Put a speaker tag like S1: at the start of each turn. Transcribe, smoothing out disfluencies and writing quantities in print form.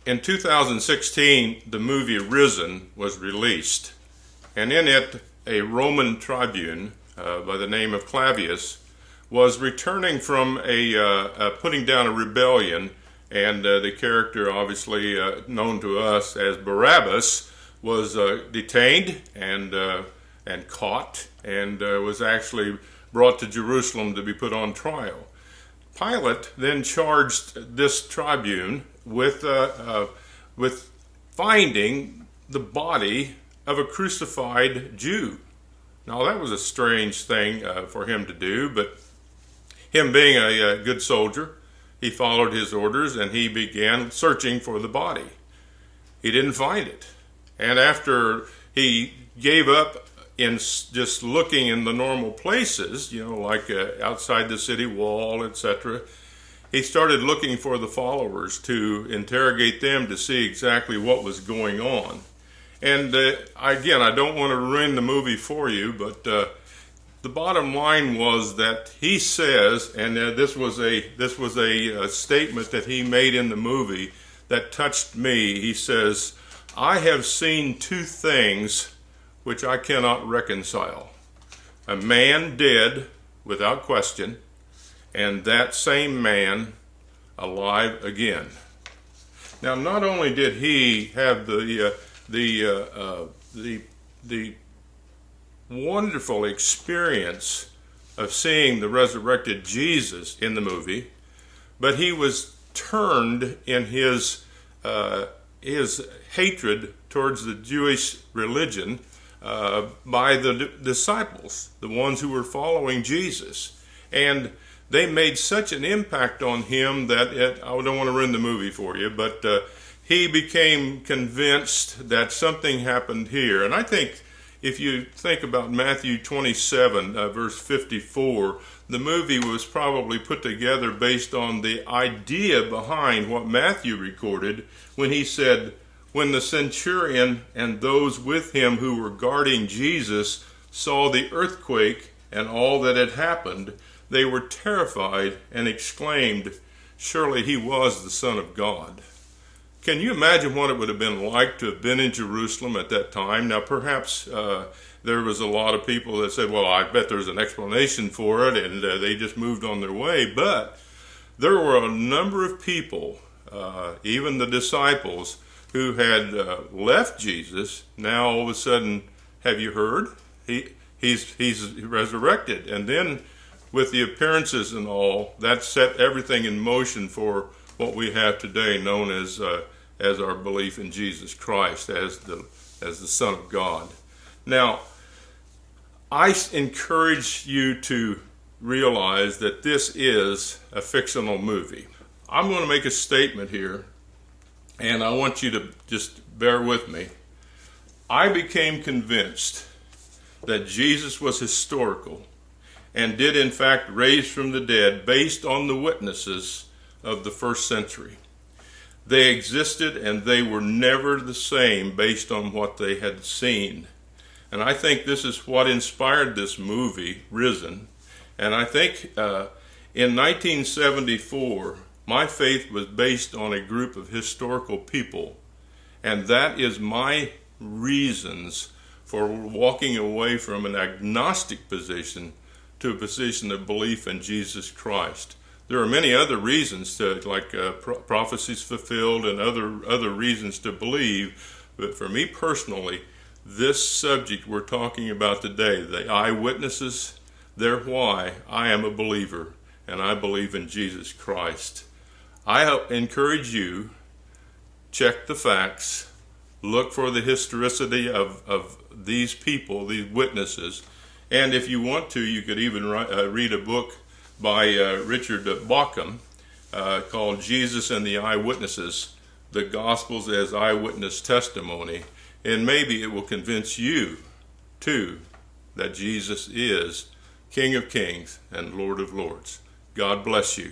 S1: In 2016, the movie Risen was released, and in it, a Roman tribune by the name of Clavius was returning from putting down a rebellion, and the character, obviously known to us as Barabbas, was detained and caught, and was actually brought to Jerusalem to be put on trial. Pilate then charged this tribune with finding the body of a crucified Jew. Now that was a strange thing for him to do, but him being a good soldier, he followed his orders and he began searching for the body. He didn't find it. And after he gave up in just looking in the normal places, like outside the city wall, etc., he started looking for the followers to interrogate them to see exactly what was going on. And again, I don't want to ruin the movie for you, but the bottom line was that he says, and this was a statement that he made in the movie that touched me. He says, "I have seen two things which I cannot reconcile. A man dead without question, and that same man alive again." Now, not only did he have the wonderful experience of seeing the resurrected Jesus in the movie, but he was turned in his hatred towards the Jewish religion by the disciples, the ones who were following Jesus. And they made such an impact on him that I don't want to ruin the movie for you, but he became convinced that something happened here. And I think if you think about Matthew 27, verse 54, the movie was probably put together based on the idea behind what Matthew recorded when he said, "When the centurion and those with him who were guarding Jesus saw the earthquake and all that had happened, they were terrified and exclaimed, 'Surely he was the Son of God.'" Can you imagine what it would have been like to have been in Jerusalem at that time? Now, perhaps there was a lot of people that said, "Well, I bet there's an explanation for it," and they just moved on their way. But there were a number of people, even the disciples, who had left Jesus. Now, all of a sudden, have you heard? He's resurrected. And then, with the appearances and all, that set everything in motion for what we have today, known as our belief in Jesus Christ as the Son of God. Now, I encourage you to realize that this is a fictional movie. I'm going to make a statement here, and I want you to just bear with me. I became convinced that Jesus was historical and did in fact raise from the dead based on the witnesses of the first century. They existed and they were never the same based on what they had seen. And I think this is what inspired this movie, Risen. And I think in 1974, my faith was based on a group of historical people. And that is my reasons for walking away from an agnostic position to a position of belief in Jesus Christ. There are many other reasons like prophecies fulfilled and other reasons to believe, but for me personally, this subject we're talking about today, the eyewitnesses, their why, I am a believer, and I believe in Jesus Christ. I encourage you, check the facts, look for the historicity of these people, these witnesses, and if you want to, you could even read a book by Richard Bauckham called Jesus and the Eyewitnesses, the Gospels as Eyewitness Testimony, and maybe it will convince you too that Jesus is King of Kings and Lord of Lords. God bless you.